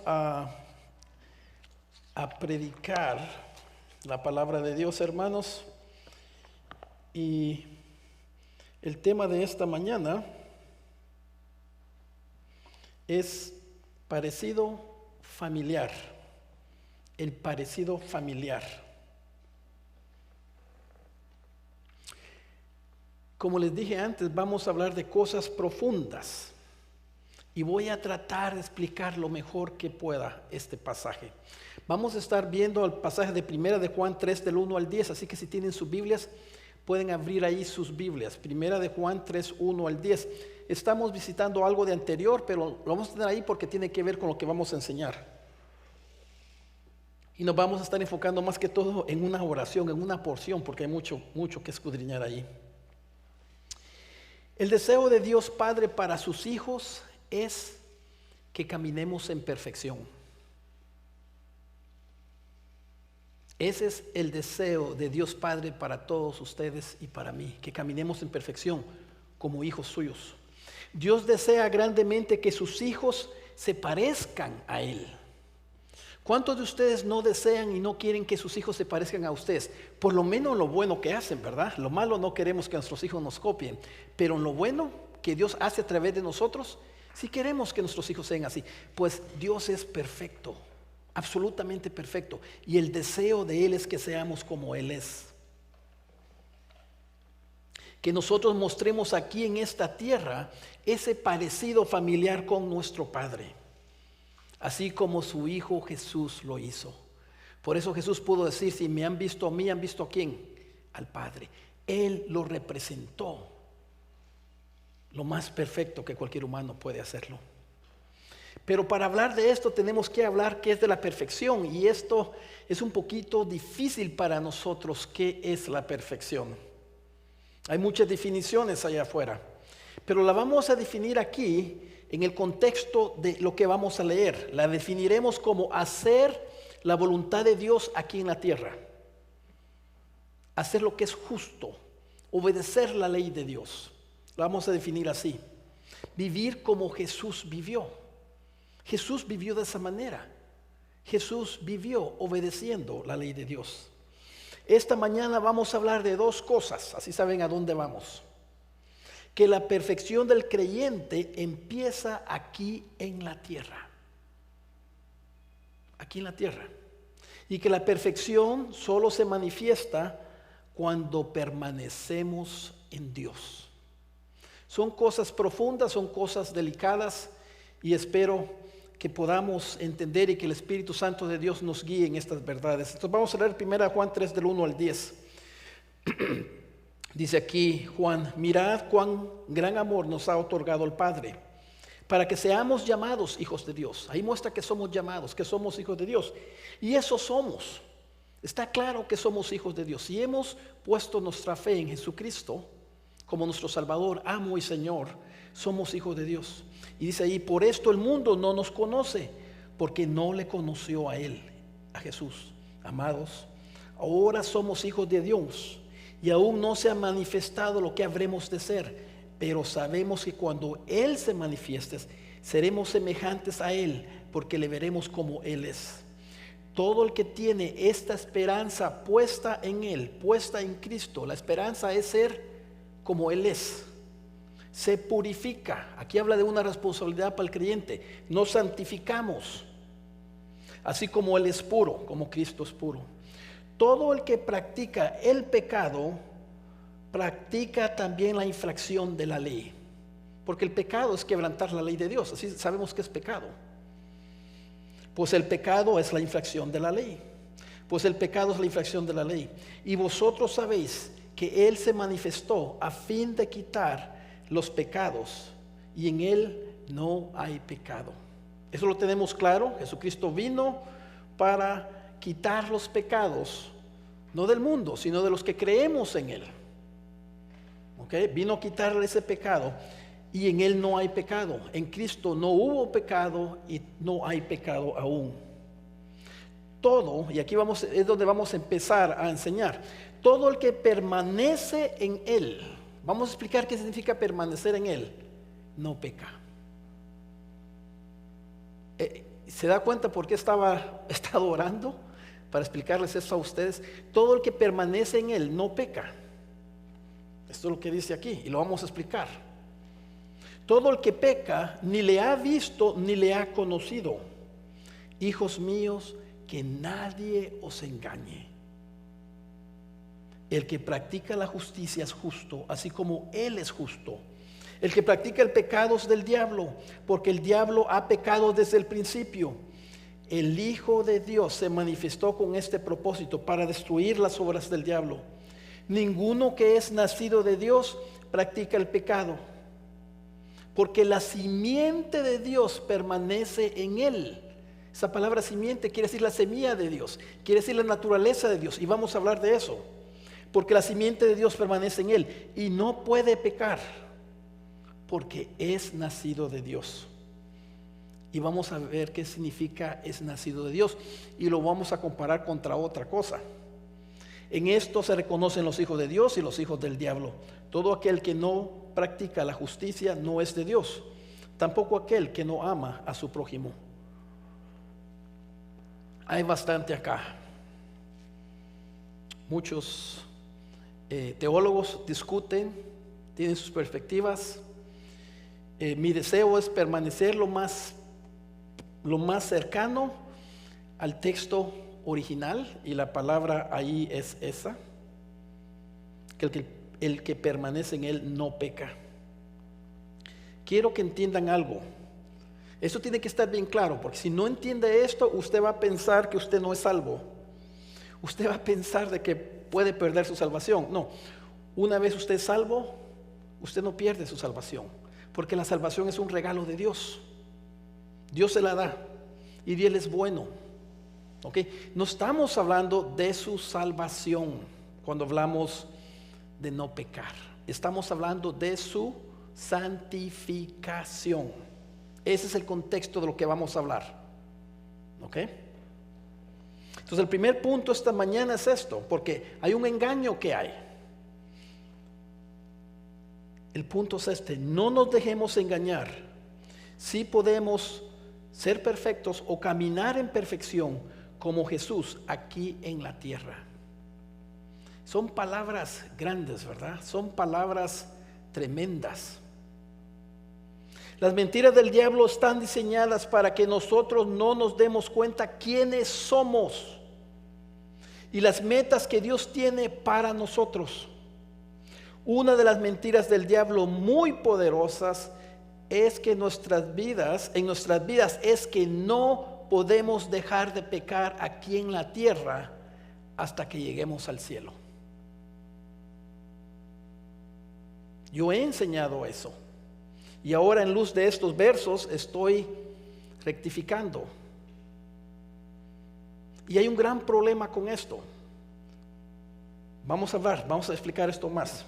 a predicar la palabra de Dios, hermanos. Y el tema de esta mañana es parecido familiar. El parecido familiar. Como les dije antes, vamos a hablar de cosas profundas y voy a tratar de explicar lo mejor que pueda este pasaje. Vamos a estar viendo el pasaje de 1 de Juan 3 del 1 al 10, así que si tienen sus Biblias, pueden abrir ahí sus Biblias. 1 de Juan 3, 1 al 10. Estamos visitando algo de anterior, pero lo vamos a tener ahí porque tiene que ver con lo que vamos a enseñar. Y nos vamos a estar enfocando más que todo en una oración, en una porción, porque hay mucho que escudriñar ahí. El deseo de Dios Padre para sus hijos es que caminemos en perfección. Ese es el deseo de Dios Padre para todos ustedes y para mí, que caminemos en perfección como hijos suyos. Dios desea grandemente que sus hijos se parezcan a Él. ¿Cuántos de ustedes no desean y no quieren que sus hijos se parezcan a ustedes? Por lo menos lo bueno que hacen, ¿verdad? Lo malo no queremos que nuestros hijos nos copien, pero lo bueno que Dios hace a través de nosotros, sí queremos que nuestros hijos sean así. Pues Dios es perfecto, absolutamente perfecto, y el deseo de Él es que seamos como Él es. Que nosotros mostremos aquí en esta tierra ese parecido familiar con nuestro Padre, así como su Hijo Jesús lo hizo. Por eso Jesús pudo decir: si me han visto a mí, ¿han visto a quién? Al Padre. Él lo representó, lo más perfecto que cualquier humano puede hacerlo. Pero para hablar de esto tenemos que hablar qué es de la perfección, y esto es un poquito difícil para nosotros. ¿Qué es la perfección? Hay muchas definiciones allá afuera, pero la vamos a definir aquí en el contexto de lo que vamos a leer. La definiremos como hacer la voluntad de Dios aquí en la tierra. Hacer lo que es justo, obedecer la ley de Dios. La vamos a definir así. Vivir como Jesús vivió. Jesús vivió de esa manera. Jesús vivió obedeciendo la ley de Dios. Esta mañana vamos a hablar de dos cosas, así saben a dónde vamos. Que la perfección del creyente empieza aquí en la tierra. Aquí en la tierra. Y que la perfección solo se manifiesta cuando permanecemos en Dios. Son cosas profundas, son cosas delicadas, y espero que podamos entender y que el Espíritu Santo de Dios nos guíe en estas verdades. Entonces vamos a leer 1 Juan 3 del 1 al 10. Dice aquí Juan: mirad cuán gran amor nos ha otorgado el Padre, para que seamos llamados hijos de Dios. Ahí muestra que somos llamados, que somos hijos de Dios. Y eso somos. Está claro que somos hijos de Dios. Si hemos puesto nuestra fe en Jesucristo como nuestro Salvador, amo y Señor, somos hijos de Dios. Y dice ahí: por esto el mundo no nos conoce, porque no le conoció a Él, a Jesús. Amados, ahora somos hijos de Dios, y aún no se ha manifestado lo que habremos de ser, pero sabemos que cuando Él se manifieste, seremos semejantes a Él, porque le veremos como Él es. Todo el que tiene esta esperanza puesta en Él, puesta en Cristo, la esperanza es ser como Él es. Se purifica. Aquí habla de una responsabilidad para el creyente. Nos santificamos, así como Él es puro, como Cristo es puro. Todo el que practica el pecado, practica también la infracción de la ley. Porque el pecado es quebrantar la ley de Dios. Así sabemos que es pecado. Pues el pecado es la infracción de la ley. Pues el pecado es la infracción de la ley. Y vosotros sabéis que Él se manifestó a fin de quitar los pecados, y en Él no hay pecado. Eso lo tenemos claro. Jesucristo vino para quitar los pecados, no del mundo, sino de los que creemos en Él. Vino a quitarle ese pecado, y en Él no hay pecado. En Cristo no hubo pecado y no hay pecado aún. Todo, y aquí es donde vamos a empezar a enseñar. Todo el que permanece en Él, vamos a explicar qué significa permanecer en Él, no peca. ¿Se da cuenta por qué estaba orando? Para explicarles eso a ustedes. Todo el que permanece en Él no peca. Esto es lo que dice aquí y lo vamos a explicar. Todo el que peca ni le ha visto ni le ha conocido. Hijos míos, que nadie os engañe. El que practica la justicia es justo, así como Él es justo. El que practica el pecado es del diablo, porque el diablo ha pecado desde el principio. El Hijo de Dios se manifestó con este propósito, para destruir las obras del diablo. Ninguno que es nacido de Dios practica el pecado, porque la simiente de Dios permanece en él. Esa palabra simiente quiere decir la semilla de Dios, quiere decir la naturaleza de Dios, y vamos a hablar de eso. Porque la simiente de Dios permanece en él y no puede pecar, porque es nacido de Dios. Y vamos a ver qué significa es nacido de Dios, y lo vamos a comparar contra otra cosa. En esto se reconocen los hijos de Dios y los hijos del diablo. Todo aquel que no practica la justicia no es de Dios, tampoco aquel que no ama a su prójimo. Hay bastante acá. Muchos teólogos discuten, tienen sus perspectivas. Mi deseo es permanecer lo más cercano al texto original, y la palabra ahí es esa, que el que permanece en él no peca. Quiero que entiendan algo. Esto tiene que estar bien claro, porque si no entiende esto, usted va a pensar que usted no es salvo. Usted va a pensar de que puede perder su salvación. No, una vez usted es salvo, usted no pierde su salvación, porque la salvación es un regalo de Dios. Dios se la da y Él es bueno. ¿Okay? No estamos hablando de su salvación cuando hablamos de no pecar. Estamos hablando de su santificación. Ese es el contexto de lo que vamos a hablar. ¿Ok? Entonces el primer punto esta mañana es esto, porque hay un engaño que hay. El punto es este: no nos dejemos engañar. Sí podemos ser perfectos o caminar en perfección como Jesús aquí en la tierra. Son palabras grandes, ¿verdad? Son palabras tremendas. Las mentiras del diablo están diseñadas para que nosotros no nos demos cuenta quiénes somos y las metas que Dios tiene para nosotros. Una de las mentiras del diablo muy poderosas es que en nuestras vidas es que no podemos dejar de pecar aquí en la tierra hasta que lleguemos al cielo. Yo he enseñado eso. Y ahora, en luz de estos versos, estoy rectificando. Y hay un gran problema con esto. Vamos a explicar esto más.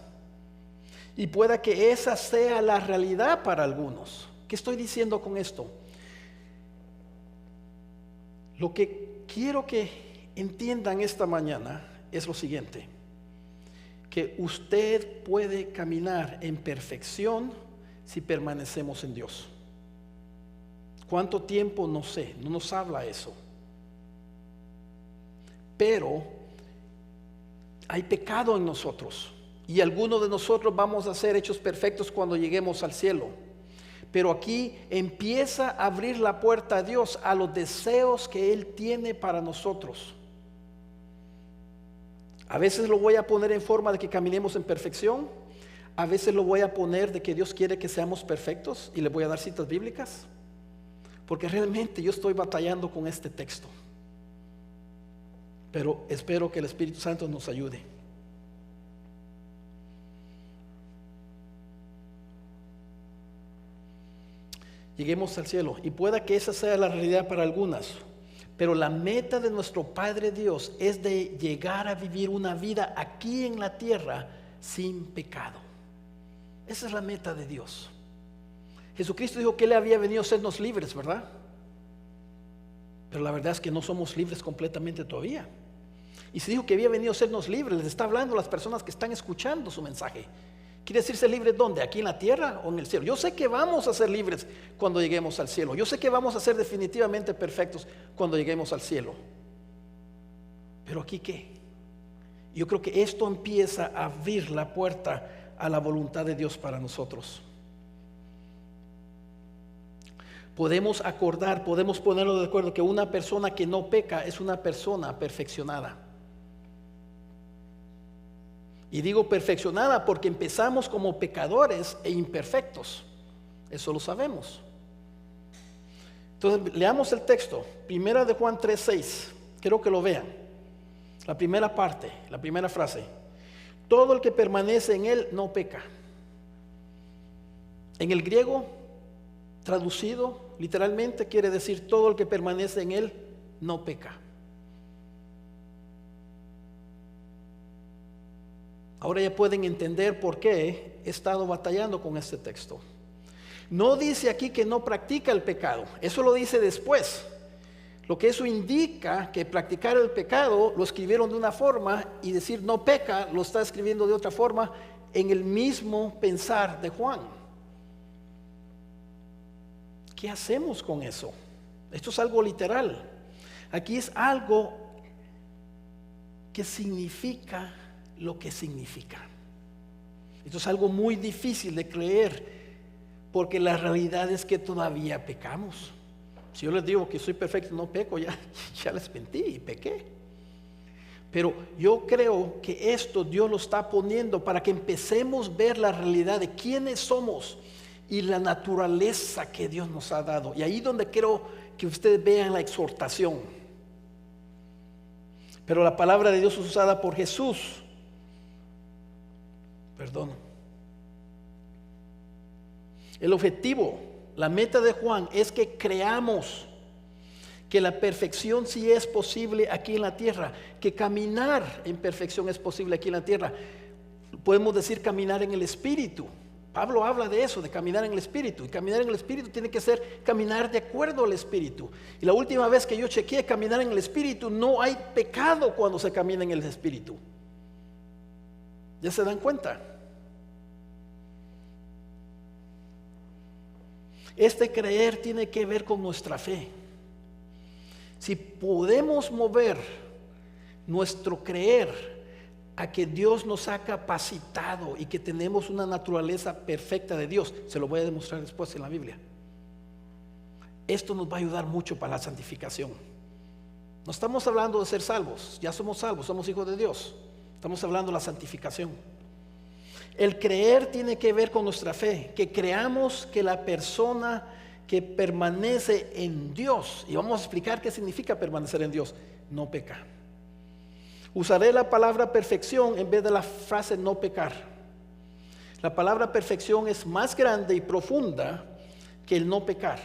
Y pueda que esa sea la realidad para algunos. ¿Qué estoy diciendo con esto? Lo que quiero que entiendan esta mañana es lo siguiente: que usted puede caminar en perfección si permanecemos en Dios. ¿Cuánto tiempo? No sé, no nos habla eso. Pero hay pecado en nosotros, y algunos de nosotros vamos a ser hechos perfectos cuando lleguemos al cielo. Pero aquí empieza a abrir la puerta a Dios a los deseos que Él tiene para nosotros. A veces lo voy a poner en forma de que caminemos en perfección. A veces lo voy a poner de que Dios quiere que seamos perfectos, y le voy a dar citas bíblicas, porque realmente yo estoy batallando con este texto. Pero espero que el Espíritu Santo nos ayude. Lleguemos al cielo, y pueda que esa sea la realidad para algunas, pero la meta de nuestro Padre Dios es de llegar a vivir una vida aquí en la tierra sin pecado. Esa es la meta de Dios. Jesucristo dijo que Él había venido a hacernos libres, ¿verdad? Pero la verdad es que no somos libres completamente todavía. Y si dijo que había venido a hacernos libres, les está hablando a las personas que están escuchando su mensaje, ¿Quiere decir ser libres dónde? ¿Aquí en la tierra o en el cielo? Yo sé que vamos a ser libres cuando lleguemos al cielo. Yo sé que vamos a ser definitivamente perfectos cuando lleguemos al cielo. ¿Pero aquí qué? Yo creo que esto empieza a abrir la puerta a la voluntad de Dios para nosotros. Podemos acordar, podemos ponernos de acuerdo que una persona que no peca es una persona perfeccionada. Y digo perfeccionada porque empezamos como pecadores e imperfectos. Eso lo sabemos. Entonces leamos el texto. Primera de Juan 3:6. Quiero que lo vean. La primera parte, la primera frase. Todo el que permanece en él no peca. En el griego, traducido literalmente, quiere decir todo el que permanece en él no peca. Ahora ya pueden entender por qué he estado batallando con este texto. No dice aquí que no practica el pecado, eso lo dice después. Lo que eso indica que practicar el pecado lo escribieron de una forma y decir no peca lo está escribiendo de otra forma en el mismo pensar de Juan. ¿Qué hacemos con eso? Esto es algo literal. Aquí es algo que significa lo que significa. Esto es algo muy difícil de creer porque la realidad es que todavía pecamos. Si yo les digo que soy perfecto, no peco, ya les mentí y pequé. Pero yo creo que esto Dios lo está poniendo para que empecemos a ver la realidad de quiénes somos y la naturaleza que Dios nos ha dado. Y ahí donde quiero que ustedes vean la exhortación. Pero la palabra de Dios es usada por Jesús. El objetivo, la meta de Juan es que creamos que la perfección sí es posible aquí en la tierra, que caminar en perfección es posible aquí en la tierra. Podemos decir caminar en el Espíritu. Pablo habla de eso, de caminar en el Espíritu. Y caminar en el Espíritu tiene que ser caminar de acuerdo al Espíritu. Y la última vez que yo chequeé caminar en el Espíritu, no hay pecado cuando se camina en el Espíritu. ¿Ya se dan cuenta? Este creer tiene que ver con nuestra fe. Si podemos mover nuestro creer a que Dios nos ha capacitado y que tenemos una naturaleza perfecta de Dios, se lo voy a demostrar después en la Biblia. Esto nos va a ayudar mucho para la santificación. No estamos hablando de ser salvos, ya somos salvos, somos hijos de Dios. Estamos hablando de la santificación. El creer tiene que ver con nuestra fe, que creamos que la persona que permanece en Dios, y vamos a explicar qué significa permanecer en Dios, no peca. Usaré la palabra perfección en vez de la frase no pecar. La palabra perfección es más grande y profunda que el no pecar.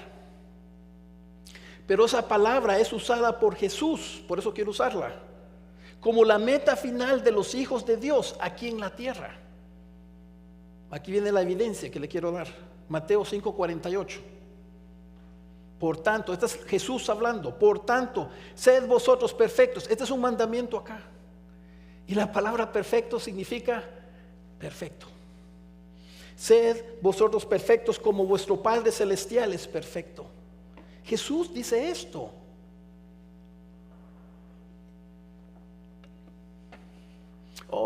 Pero esa palabra es usada por Jesús, por eso quiero usarla, como la meta final de los hijos de Dios aquí en la tierra. Aquí viene la evidencia que le quiero dar. Mateo 5:48. Por tanto, este es Jesús hablando. Por tanto, sed vosotros perfectos. Este es un mandamiento acá. Y la palabra perfecto significa perfecto. Sed vosotros perfectos como vuestro Padre Celestial es perfecto. Jesús dice esto.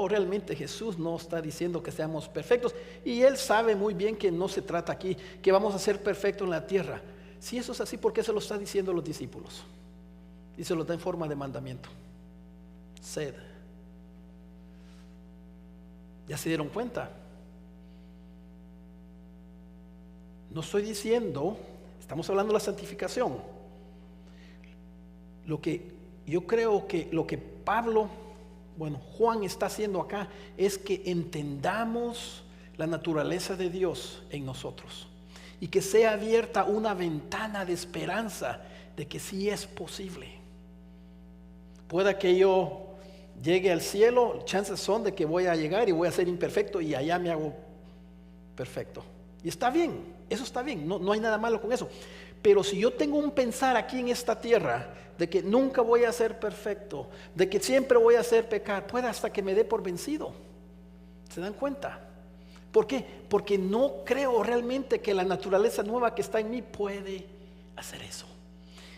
Realmente Jesús no está diciendo que seamos perfectos. Y Él sabe muy bien que no se trata aquí, que vamos a ser perfectos en la tierra. Si eso es así, ¿por qué se lo está diciendo a los discípulos? Y se lo da en forma de mandamiento. Sed. ¿Ya se dieron cuenta? No estoy diciendo, estamos hablando de la santificación. Lo que yo creo que lo que Juan está haciendo acá es que entendamos la naturaleza de Dios en nosotros y que sea abierta una ventana de esperanza de que sí es posible. Pueda que yo llegue al cielo, chances son de que voy a llegar y voy a ser imperfecto y allá me hago perfecto. Y está bien, eso está bien, no hay nada malo con eso. Pero si yo tengo un pensar aquí en esta tierra de que nunca voy a ser perfecto, de que siempre voy a hacer pecar, puede hasta que me dé por vencido. ¿Se dan cuenta? ¿Por qué? Porque no creo realmente que la naturaleza nueva que está en mí puede hacer eso.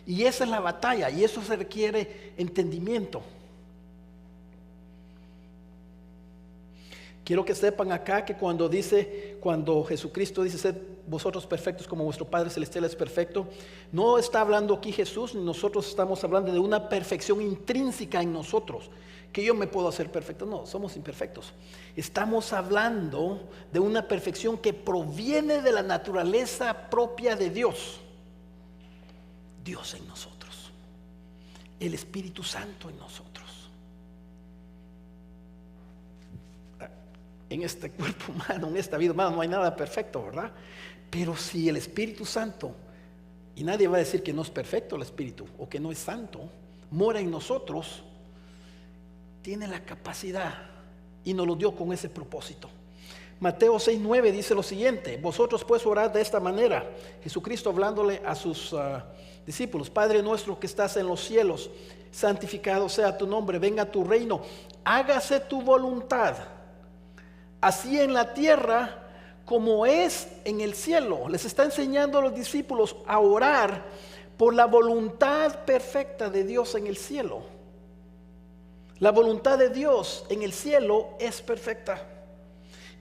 Y esa es la batalla, y eso se requiere entendimiento. Quiero que sepan acá que cuando Jesucristo dice: sed vosotros perfectos como vuestro Padre Celestial es perfecto, no está hablando aquí Jesús, ni nosotros estamos hablando de una perfección intrínseca en nosotros, que yo me puedo hacer perfecto. No, somos imperfectos. Estamos hablando de una perfección que proviene de la naturaleza propia de Dios. Dios en nosotros, el Espíritu Santo en nosotros. En este cuerpo humano, en esta vida humana, no hay nada perfecto, ¿verdad? Pero si el Espíritu Santo, y nadie va a decir que no es perfecto el Espíritu o que no es santo, mora en nosotros, tiene la capacidad y nos lo dio con ese propósito. Mateo 6:9 dice lo siguiente: vosotros pues orad de esta manera. Jesucristo hablándole a sus discípulos: Padre nuestro que estás en los cielos, santificado sea tu nombre, venga tu reino, hágase tu voluntad, así en la tierra como es en el cielo. Les está enseñando a los discípulos a orar por la voluntad perfecta de Dios en el cielo. La voluntad de Dios en el cielo es perfecta,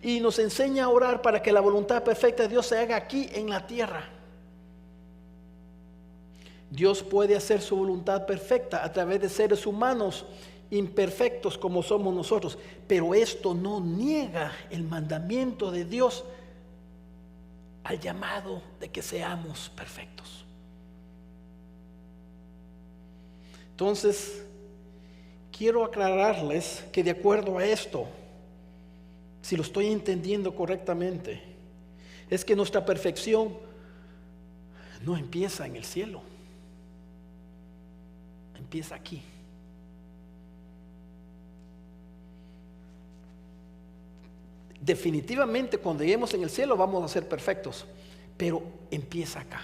y nos enseña a orar para que la voluntad perfecta de Dios se haga aquí en la tierra. Dios puede hacer su voluntad perfecta a través de seres humanos imperfectos como somos nosotros, pero esto no niega el mandamiento de Dios al llamado de que seamos perfectos. Entonces, quiero aclararles que de acuerdo a esto, si lo estoy entendiendo correctamente, es que nuestra perfección no empieza en el cielo, empieza aquí. Definitivamente cuando lleguemos en el cielo vamos a ser perfectos, pero empieza acá.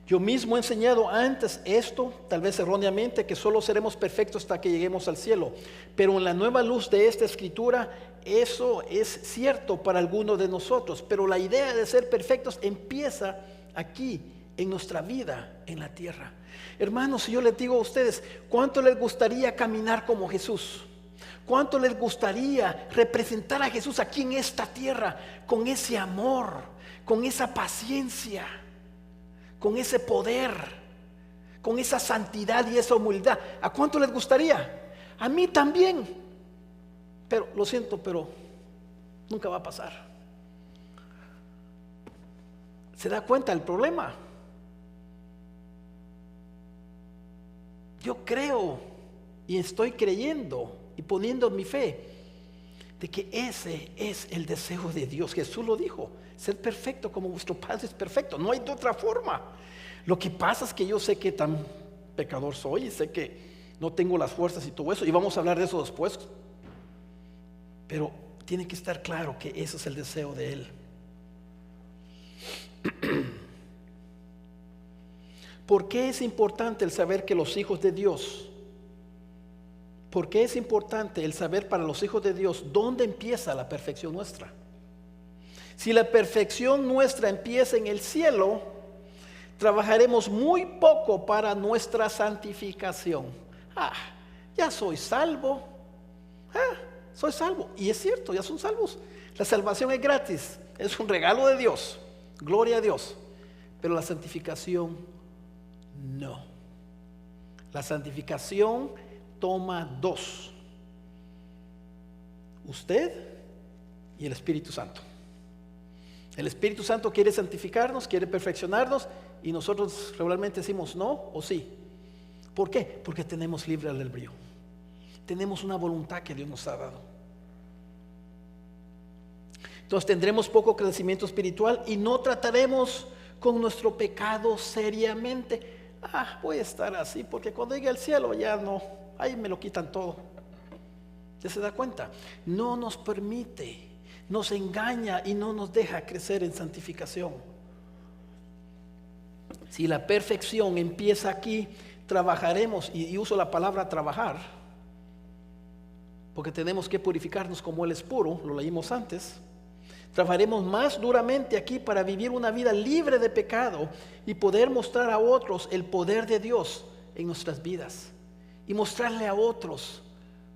Yo mismo he enseñado antes esto, tal vez erróneamente, que solo seremos perfectos hasta que lleguemos al cielo, pero en la nueva luz de esta escritura eso es cierto para algunos de nosotros, pero la idea de ser perfectos empieza aquí en nuestra vida en la tierra. Hermanos, si yo les digo a ustedes, ¿cuánto les gustaría caminar como Jesús? ¿Cuánto les gustaría representar a Jesús aquí en esta tierra con ese amor, con esa paciencia, con ese poder, con esa santidad y esa humildad? ¿A cuánto les gustaría? A mí también. Pero lo siento, pero nunca va a pasar. ¿Se da cuenta del problema? Yo creo y estoy creyendo y poniendo mi fe de que ese es el deseo de Dios. Jesús lo dijo: ser perfecto como vuestro Padre es perfecto. No hay de otra forma. Lo que pasa es que yo sé que tan pecador soy y sé que no tengo las fuerzas y todo eso, y vamos a hablar de eso después, pero tiene que estar claro que ese es el deseo de Él. ¿Por qué es importante el saber que los hijos de Dios? ¿Por qué es importante el saber para los hijos de Dios dónde empieza la perfección nuestra? Si la perfección nuestra empieza en el cielo, trabajaremos muy poco para nuestra santificación. Ya soy salvo. Soy salvo. Y es cierto, ya son salvos. La salvación es gratis, es un regalo de Dios. Gloria a Dios. Pero la santificación no. La santificación toma dos: usted y el Espíritu Santo. El Espíritu Santo quiere santificarnos, quiere perfeccionarnos, y nosotros regularmente decimos no o sí. ¿Por qué? Porque tenemos libre albedrío. Tenemos una voluntad que Dios nos ha dado. Entonces tendremos poco crecimiento espiritual y no trataremos con nuestro pecado seriamente. Voy a estar así porque cuando llegue al cielo ya no, ahí me lo quitan todo. ¿Ya se da cuenta? No nos permite, nos engaña y no nos deja crecer en santificación. Si la perfección empieza aquí, trabajaremos, y uso la palabra trabajar, porque tenemos que purificarnos como Él es puro, lo leímos antes. Trabajaremos más duramente aquí para vivir una vida libre de pecado y poder mostrar a otros el poder de Dios en nuestras vidas y mostrarle a otros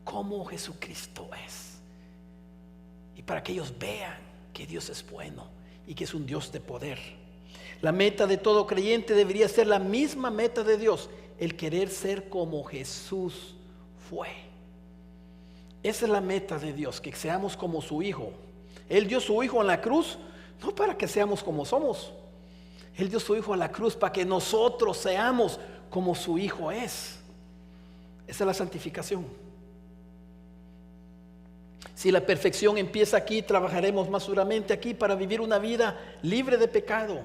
cómo Jesucristo es, y para que ellos vean que Dios es bueno y que es un Dios de poder. La meta de todo creyente debería ser la misma meta de Dios, el querer ser como Jesús fue. Esa es la meta de Dios, que seamos como su Hijo. Él dio su Hijo en la cruz, no para que seamos como somos. Él dio su Hijo a la cruz para que nosotros seamos como su Hijo es. Esa es la santificación. Si la perfección empieza aquí, trabajaremos más duramente aquí para vivir una vida libre de pecado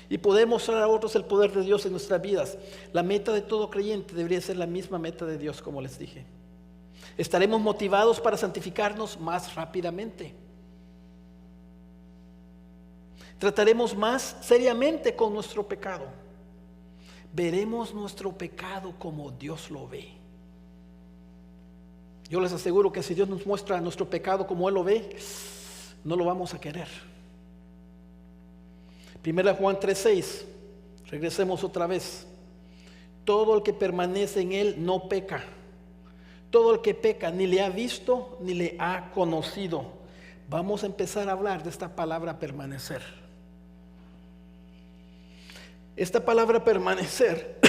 y poder mostrar a otros el poder de Dios en nuestras vidas. La meta de todo creyente debería ser la misma meta de Dios, como les dije. Estaremos motivados para santificarnos más rápidamente. Trataremos más seriamente con nuestro pecado. Veremos nuestro pecado como Dios lo ve. Yo les aseguro que si Dios nos muestra nuestro pecado como Él lo ve, no lo vamos a querer. 1 Juan 3:6, regresemos otra vez. Todo el que permanece en Él no peca. Todo el que peca ni le ha visto ni le ha conocido. Vamos a empezar a hablar de esta palabra permanecer. Esta palabra permanecer,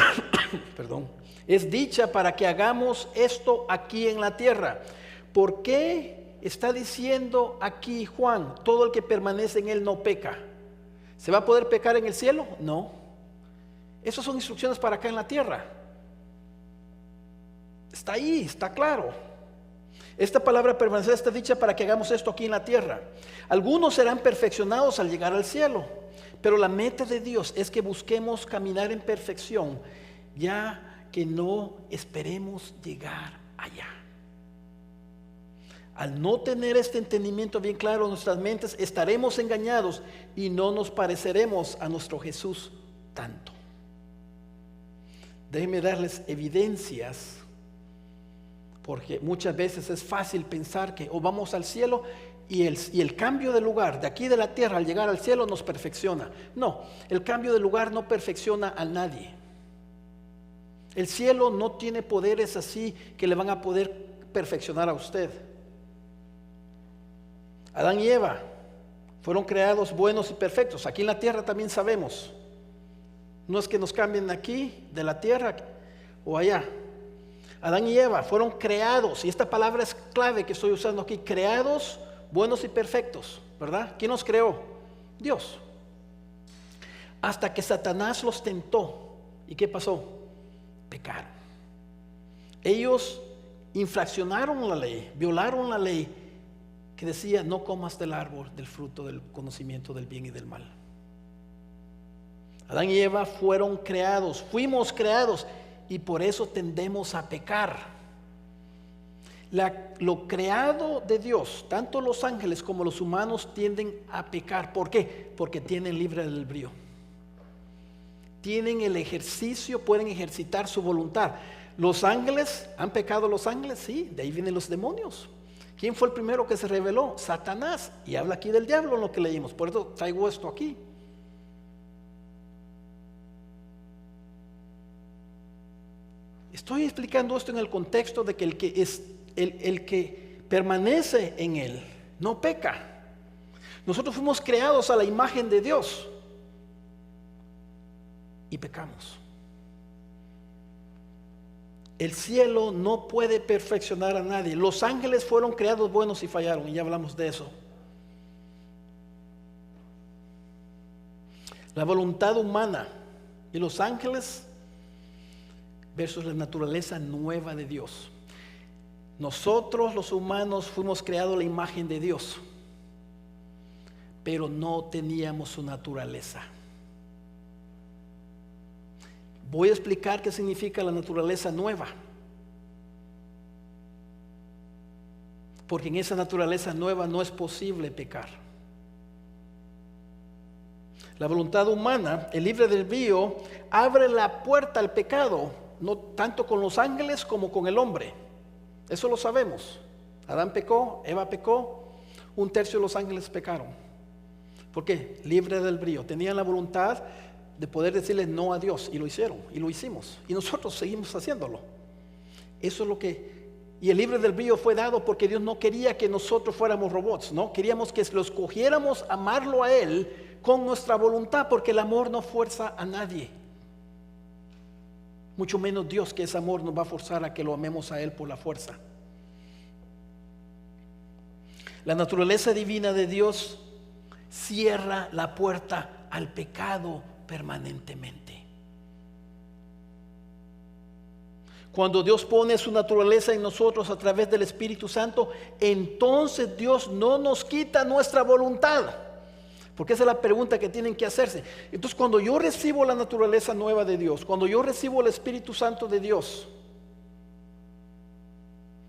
perdón, es dicha para que hagamos esto aquí en la tierra. ¿Por qué está diciendo aquí Juan, todo el que permanece en Él no peca? ¿Se va a poder pecar en el cielo? No. Esas son instrucciones para acá en la tierra. Está ahí, está claro. Esta palabra permanecer está dicha para que hagamos esto aquí en la tierra. Algunos serán perfeccionados al llegar al cielo, pero la meta de Dios es que busquemos caminar en perfección, ya que no esperemos llegar allá. Al no tener este entendimiento bien claro en nuestras mentes, estaremos engañados y no nos pareceremos a nuestro Jesús tanto. Déjenme darles evidencias, porque muchas veces es fácil pensar que vamos al cielo y el cambio de lugar de aquí de la tierra al llegar al cielo nos perfecciona. No, el cambio de lugar no perfecciona a nadie. El cielo no tiene poderes así que le van a poder perfeccionar a usted. Adán y Eva fueron creados buenos y perfectos. Aquí en la tierra también sabemos. No es que nos cambien aquí de la tierra o allá. Adán y Eva fueron creados, y esta palabra es clave que estoy usando aquí, creados buenos y perfectos, ¿verdad? ¿Quién los creó? Dios. Hasta que Satanás los tentó. ¿Y qué pasó? Pecaron. Ellos infraccionaron la ley, violaron la ley que decía: no comas del árbol del fruto del conocimiento del bien y del mal. Adán y Eva fueron creados, fuimos creados, y por eso tendemos a pecar. Lo creado de Dios, tanto los ángeles como los humanos, tienden a pecar. ¿Por qué? Porque tienen libre albedrío. Tienen el ejercicio, pueden ejercitar su voluntad. Los ángeles, ¿han pecado los ángeles? Sí, de ahí vienen los demonios. ¿Quién fue el primero que se rebeló? Satanás. Y habla aquí del diablo en lo que leímos. Por eso traigo esto aquí. Estoy explicando esto en el contexto de que el que permanece en Él no peca. Nosotros fuimos creados a la imagen de Dios y pecamos. El cielo no puede perfeccionar a nadie. Los ángeles fueron creados buenos y fallaron, y ya hablamos de eso. La voluntad humana y los ángeles versus la naturaleza nueva de Dios. Nosotros los humanos fuimos creados a la imagen de Dios, pero no teníamos su naturaleza. Voy a explicar qué significa la naturaleza nueva, porque en esa naturaleza nueva no es posible pecar. La voluntad humana, el libre albedrío, abre la puerta al pecado, no tanto con los ángeles como con el hombre. Eso lo sabemos. Adán pecó, Eva pecó, 1/3 de los ángeles pecaron. ¿Por qué? Libre del brío. Tenían la voluntad de poder decirle no a Dios y lo hicieron y lo hicimos. Y nosotros seguimos haciéndolo. Eso es lo que... Y el libre del brío fue dado porque Dios no quería que nosotros fuéramos robots, ¿no? Queríamos que los cogiéramos, amarlo a Él con nuestra voluntad, porque el amor no fuerza a nadie. Mucho menos Dios, que ese amor nos va a forzar a que lo amemos a Él por la fuerza. La naturaleza divina de Dios cierra la puerta al pecado permanentemente. Cuando Dios pone su naturaleza en nosotros a través del Espíritu Santo, entonces Dios no nos quita nuestra voluntad. Porque esa es la pregunta que tienen que hacerse. Entonces, cuando yo recibo la naturaleza nueva de Dios, cuando yo recibo el Espíritu Santo de Dios,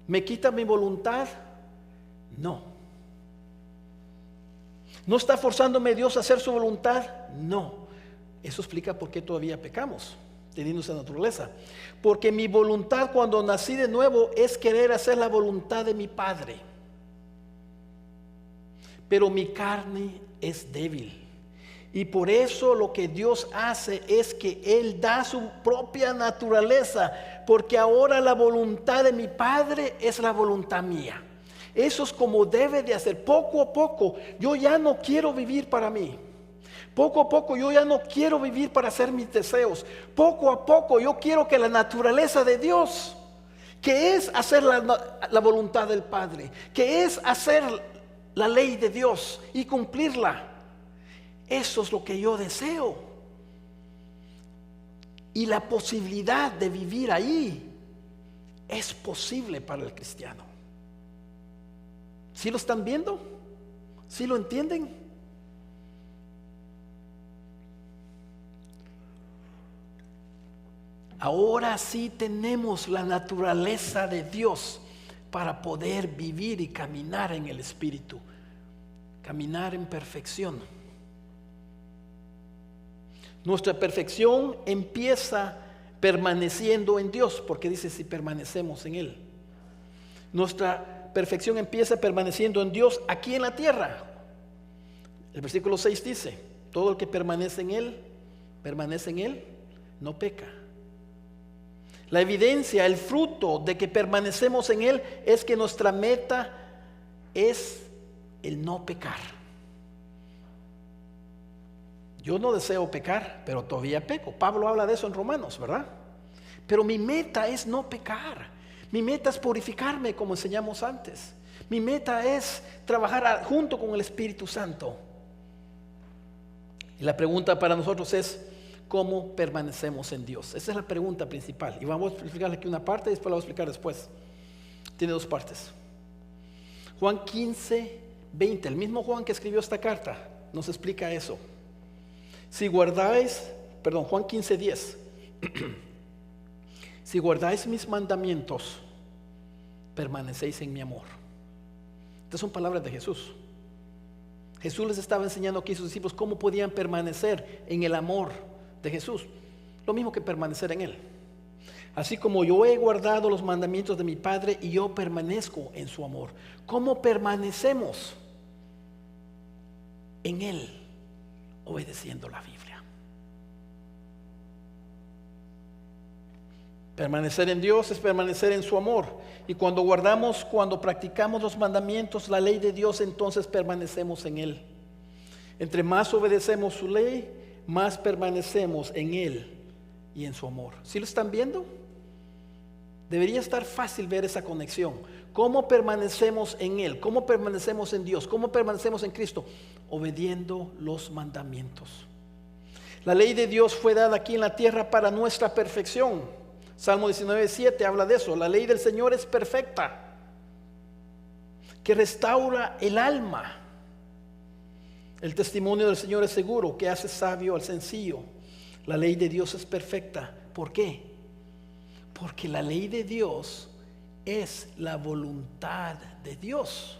¿me quita mi voluntad? No. ¿No está forzándome Dios a hacer su voluntad? No. Eso explica por qué todavía pecamos, teniendo esa naturaleza. Porque mi voluntad cuando nací de nuevo es querer hacer la voluntad de mi Padre. Pero mi carne es débil. Y por eso lo que Dios hace es que Él da su propia naturaleza. Porque ahora la voluntad de mi Padre es la voluntad mía. Eso es como debe de hacer. Poco a poco yo ya no quiero vivir para mí. Poco a poco yo ya no quiero vivir para hacer mis deseos. Poco a poco yo quiero que la naturaleza de Dios, que es hacer la voluntad del Padre, que es hacer la ley de Dios y cumplirla, eso es lo que yo deseo. Y la posibilidad de vivir ahí es posible para el cristiano. ¿Sí lo están viendo? ¿Sí lo entienden? Ahora sí tenemos la naturaleza de Dios para poder vivir y caminar en el Espíritu, caminar en perfección. Nuestra perfección empieza permaneciendo en Dios, porque dice si permanecemos en Él. Nuestra perfección empieza permaneciendo en Dios aquí en la tierra. El versículo 6 dice, todo el que permanece en Él, no peca. La evidencia, el fruto de que permanecemos en Él es que nuestra meta es el no pecar. Yo no deseo pecar, pero todavía peco. Pablo habla de eso en Romanos, ¿verdad? Pero mi meta es no pecar. Mi meta es purificarme, como enseñamos antes. Mi meta es trabajar junto con el Espíritu Santo. Y la pregunta para nosotros es, ¿cómo permanecemos en Dios? Esa es la pregunta principal. Y vamos a explicarle aquí una parte y después la voy a explicar después. Tiene dos partes. Juan 15, 20, el mismo Juan que escribió esta carta, nos explica eso. Juan 15, 10. Si guardáis mis mandamientos, permanecéis en mi amor. Estas son palabras de Jesús. Jesús les estaba enseñando aquí a sus discípulos cómo podían permanecer en el amor de Jesús, lo mismo que permanecer en Él. Así como yo he guardado los mandamientos de mi Padre y yo permanezco en su amor. ¿Cómo permanecemos en Él? Obedeciendo la Biblia. Permanecer en Dios es permanecer en su amor. Y cuando practicamos los mandamientos, la ley de Dios, entonces permanecemos en Él. Entre más obedecemos su ley, más permanecemos en Él y en su amor. ¿Sí lo están viendo? Debería estar fácil ver esa conexión. ¿Cómo permanecemos en Él? ¿Cómo permanecemos en Dios? ¿Cómo permanecemos en Cristo? Obediendo los mandamientos. La ley de Dios fue dada aquí en la tierra para nuestra perfección. Salmo 19:7 habla de eso. La ley del Señor es perfecta, que restaura el alma. El testimonio del Señor es seguro, que hace sabio al sencillo. La ley de Dios es perfecta. ¿Por qué? Porque la ley de Dios es la voluntad de Dios.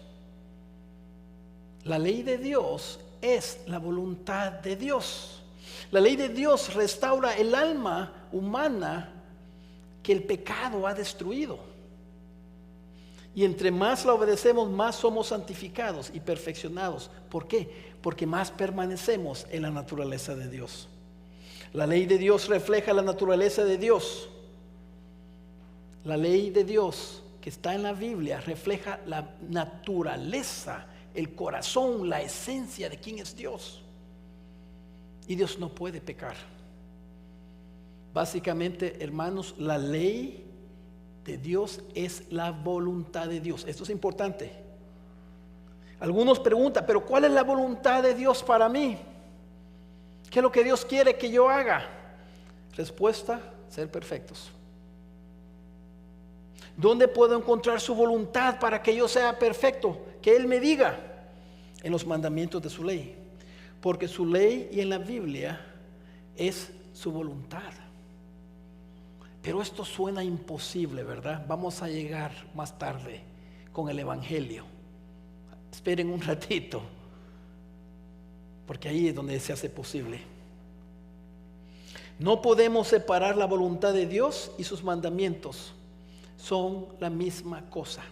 La ley de Dios es la voluntad de Dios. La ley de Dios restaura el alma humana que el pecado ha destruido. Y entre más la obedecemos, más somos santificados y perfeccionados. ¿Por qué? Porque más permanecemos en la naturaleza de Dios. La ley de Dios refleja la naturaleza de Dios. La ley de Dios que está en la Biblia refleja la naturaleza, el corazón, la esencia de quién es Dios. Y Dios no puede pecar. Básicamente, hermanos, la ley de Dios es la voluntad de Dios. Esto es importante. Algunos preguntan, pero ¿cuál es la voluntad de Dios para mí? ¿Qué es lo que Dios quiere que yo haga? Respuesta: ser perfectos. ¿Dónde puedo encontrar su voluntad para que yo sea perfecto? Que Él me diga. En los mandamientos de su ley. Porque su ley y en la Biblia es su voluntad. Pero esto suena imposible, ¿verdad? Vamos a llegar más tarde con el Evangelio. Esperen un ratito, porque ahí es donde se hace posible. No podemos separar la voluntad de Dios y sus mandamientos. Son la misma cosa.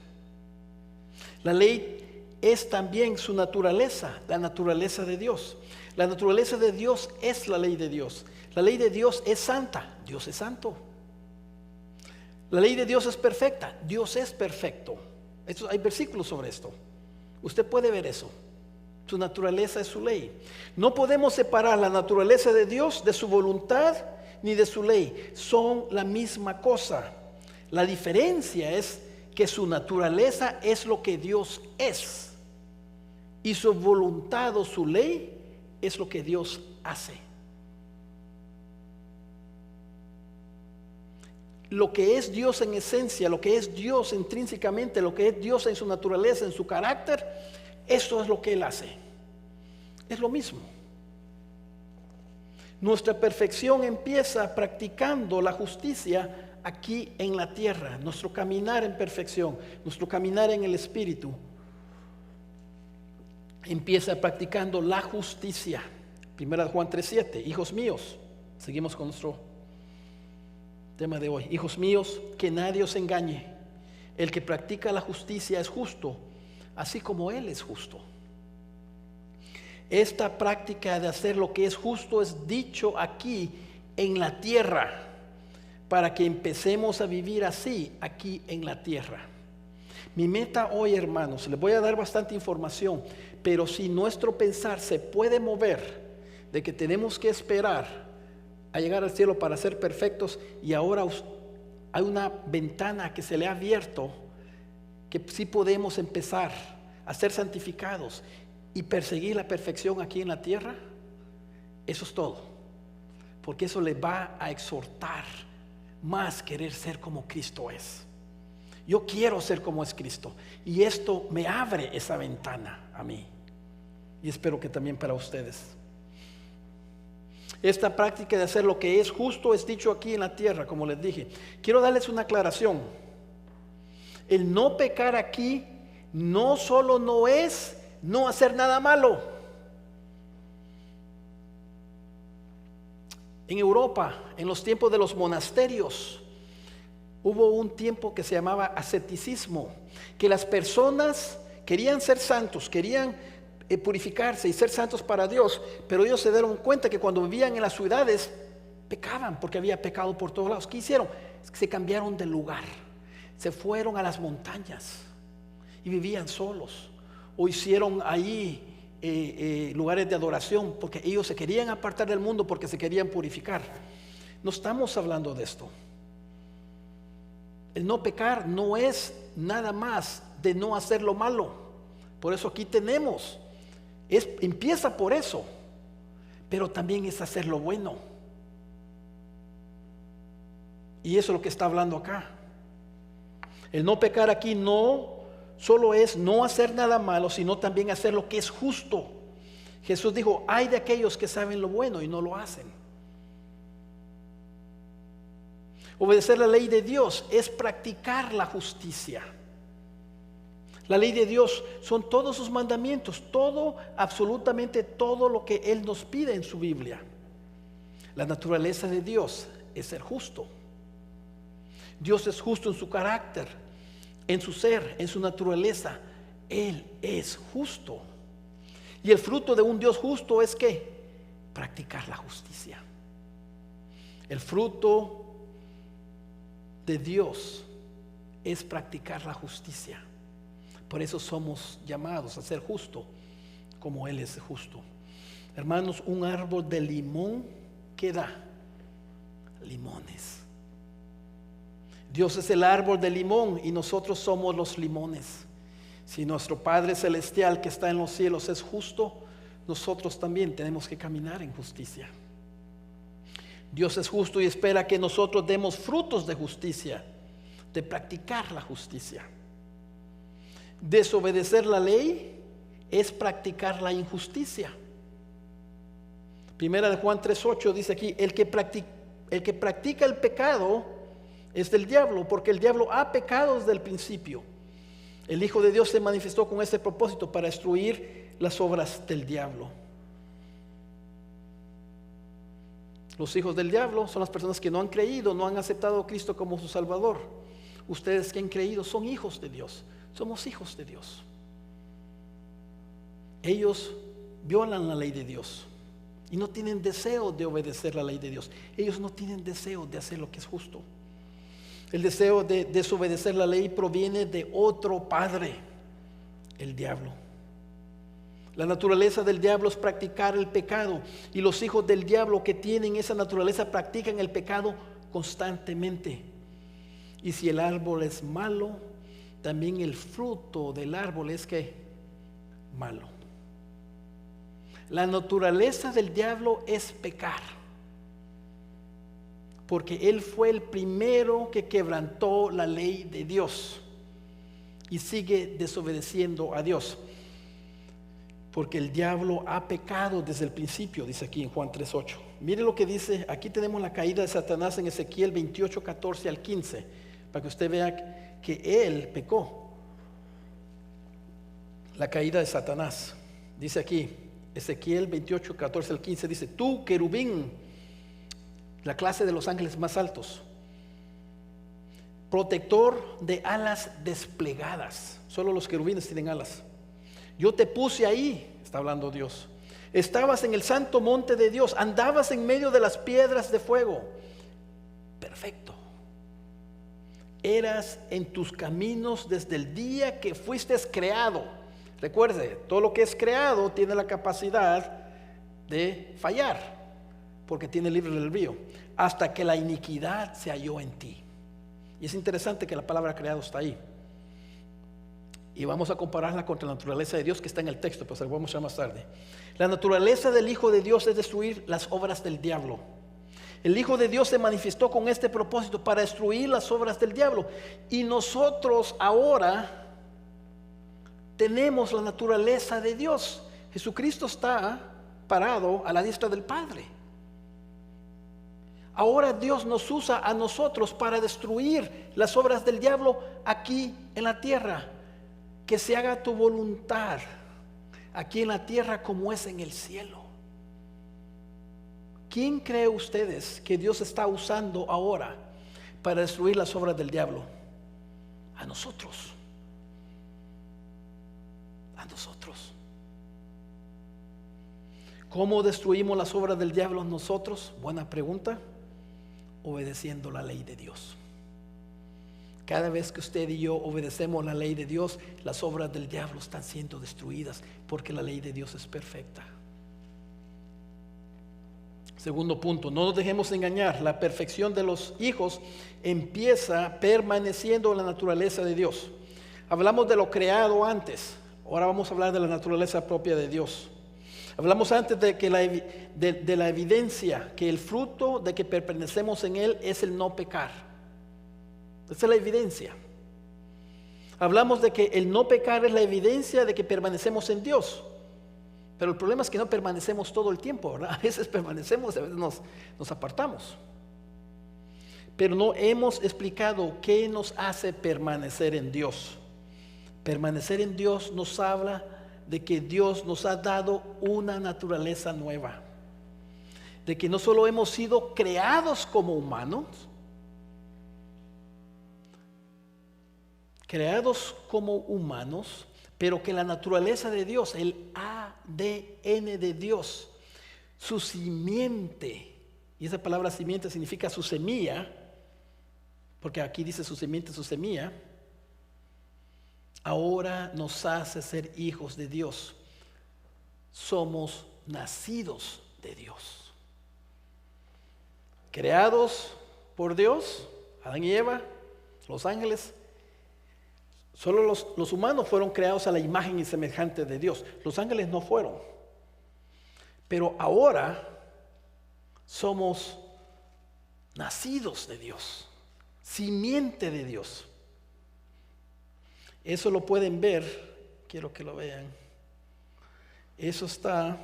La ley es también su naturaleza, la naturaleza de Dios. La naturaleza de Dios es la ley de Dios. La ley de Dios es santa, Dios es santo. La ley de Dios es perfecta, Dios es perfecto. Hay versículos sobre esto. Usted puede ver eso. Su naturaleza es su ley. No podemos separar la naturaleza de Dios de su voluntad ni de su ley. Son la misma cosa. La diferencia es que su naturaleza es lo que Dios es. Y su voluntad o su ley es lo que Dios hace. Lo que es Dios en esencia, lo que es Dios intrínsecamente, lo que es Dios en su naturaleza, en su carácter, eso es lo que Él hace. Es lo mismo. Nuestra perfección empieza practicando la justicia aquí en la tierra. Nuestro caminar en perfección, nuestro caminar en el Espíritu, empieza practicando la justicia. 1 Juan 3:7. Hijos míos, seguimos con nuestro tema de hoy. Hijos míos, que nadie os engañe. El que practica la justicia es justo, así como Él es justo. Esta práctica de hacer lo que es justo es dicho aquí en la tierra, para que empecemos a vivir así aquí en la tierra. Mi meta hoy, hermanos, les voy a dar bastante información, pero si nuestro pensar se puede mover de que tenemos que esperar a llegar al cielo para ser perfectos, y ahora hay una ventana que se le ha abierto, que sí podemos empezar a ser santificados y perseguir la perfección aquí en la tierra. Eso es todo, porque eso le va a exhortar más querer ser como Cristo es. Yo quiero ser como es Cristo, y esto me abre esa ventana a mí, y espero que también para ustedes. Esta práctica de hacer lo que es justo es dicho aquí en la tierra, como les dije. Quiero darles una aclaración. El no pecar aquí no solo no es no hacer nada malo. En Europa, en los tiempos de los monasterios, hubo un tiempo que se llamaba asceticismo, que las personas querían ser santos, querían purificarse y ser santos para Dios, pero ellos se dieron cuenta que cuando vivían en las ciudades pecaban, porque había pecado por todos lados. ¿Qué hicieron? Se cambiaron de lugar, se fueron a las montañas y vivían solos, o hicieron ahí lugares de adoración, porque ellos se querían apartar del mundo, porque se querían purificar. No estamos hablando de esto. El no pecar no es nada más de no hacer lo malo. Por eso aquí tenemos, empieza por eso, pero también es hacer lo bueno. Y eso es lo que está hablando acá. El no pecar aquí no solo es no hacer nada malo, sino también hacer lo que es justo. Jesús dijo: hay de aquellos que saben lo bueno y no lo hacen. Obedecer la ley de Dios es practicar la justicia. La ley de Dios son todos sus mandamientos, todo, absolutamente todo lo que Él nos pide en su Biblia. La naturaleza de Dios es ser justo. Dios es justo en su carácter. en su ser, en su naturaleza, Él es justo. Y el fruto de un Dios justo es ¿qué? Practicar la justicia. El fruto de Dios es practicar la justicia. Por eso somos llamados a ser justos como Él es justo. Hermanos, un árbol de limón, ¿qué da? Limones. Dios es el árbol de limón y nosotros somos los limones. Si nuestro Padre Celestial que está en los cielos es justo, nosotros también tenemos que caminar en justicia. Dios es justo y espera que nosotros demos frutos de justicia, de practicar la justicia. Desobedecer la ley es practicar la injusticia. Primera de Juan 3:8 dice aquí: el que practica el pecado es del diablo, porque el diablo ha pecado desde el principio. El Hijo de Dios se manifestó con este propósito, para destruir las obras del diablo. Los hijos del diablo son las personas que no han creído, no han aceptado a Cristo como su Salvador. Ustedes que han creído son hijos de Dios. Somos hijos de Dios. Ellos violan la ley de Dios y no tienen deseo de obedecer la ley de Dios. Ellos no tienen deseo de hacer lo que es justo. El deseo de desobedecer la ley proviene de otro padre, el diablo. La naturaleza del diablo es practicar el pecado, y los hijos del diablo que tienen esa naturaleza practican el pecado constantemente. Y si el árbol es malo, también el fruto del árbol es ¿qué? Malo. La naturaleza del diablo es pecar, porque él fue el primero que quebrantó la ley de Dios y sigue desobedeciendo a Dios, porque el diablo ha pecado desde el principio, dice aquí en Juan 3:8. Mire lo que dice, aquí tenemos la caída de Satanás en Ezequiel 28:14 al 15, para que usted vea que él pecó. La caída de Satanás, dice aquí Ezequiel 28:14 al 15, dice: tú, querubín, la clase de los ángeles más altos, protector de alas desplegadas. Solo los querubines tienen alas. Yo te puse ahí, está hablando Dios. Estabas en el santo monte de Dios, andabas en medio de las piedras de fuego. Perfecto. Eras en tus caminos desde el día que fuiste creado. Recuerde, todo lo que es creado tiene la capacidad de fallar, porque tiene libre albedrío, hasta que la iniquidad se halló en ti. Y es interesante que la palabra creado está ahí. Y vamos a compararla contra la naturaleza de Dios que está en el texto, pero se lo vamos a mostrar más tarde. La naturaleza del Hijo de Dios es destruir las obras del diablo. El Hijo de Dios se manifestó con este propósito, para destruir las obras del diablo. Y nosotros ahora tenemos la naturaleza de Dios. Jesucristo está parado a la diestra del Padre. Ahora Dios nos usa a nosotros para destruir las obras del diablo aquí en la tierra. Que se haga tu voluntad aquí en la tierra como es en el cielo. ¿Quién cree ustedes que Dios está usando ahora para destruir las obras del diablo? A nosotros. A nosotros. ¿Cómo destruimos las obras del diablo nosotros? Buena pregunta. Obedeciendo la ley de Dios. Cada vez que usted y yo obedecemos la ley de Dios, las obras del diablo están siendo destruidas, porque la ley de Dios es perfecta. Segundo punto, no nos dejemos engañar. La perfección de los hijos empieza permaneciendo en la naturaleza de Dios. Hablamos de lo creado antes, ahora vamos a hablar de la naturaleza propia de Dios. Hablamos antes de que de la evidencia, que el fruto de que permanecemos en Él es el no pecar. Esa es la evidencia. Hablamos de que el no pecar es la evidencia de que permanecemos en Dios. Pero el problema es que no permanecemos todo el tiempo, ¿verdad? A veces permanecemos, a veces nos apartamos. Pero no hemos explicado qué nos hace permanecer en Dios. Permanecer en Dios nos habla de que Dios nos ha dado una naturaleza nueva. De que no solo hemos sido creados como humanos, creados como humanos, pero que la naturaleza de Dios, el ADN de Dios, su simiente, y esa palabra simiente significa su semilla, porque aquí dice su simiente, su semilla, ahora nos hace ser hijos de Dios. Somos nacidos de Dios. Creados por Dios, Adán y Eva, los ángeles. Solo los humanos fueron creados a la imagen y semejante de Dios. Los ángeles no fueron. Pero ahora somos nacidos de Dios, simiente de Dios. Eso lo pueden ver, quiero que lo vean. Eso está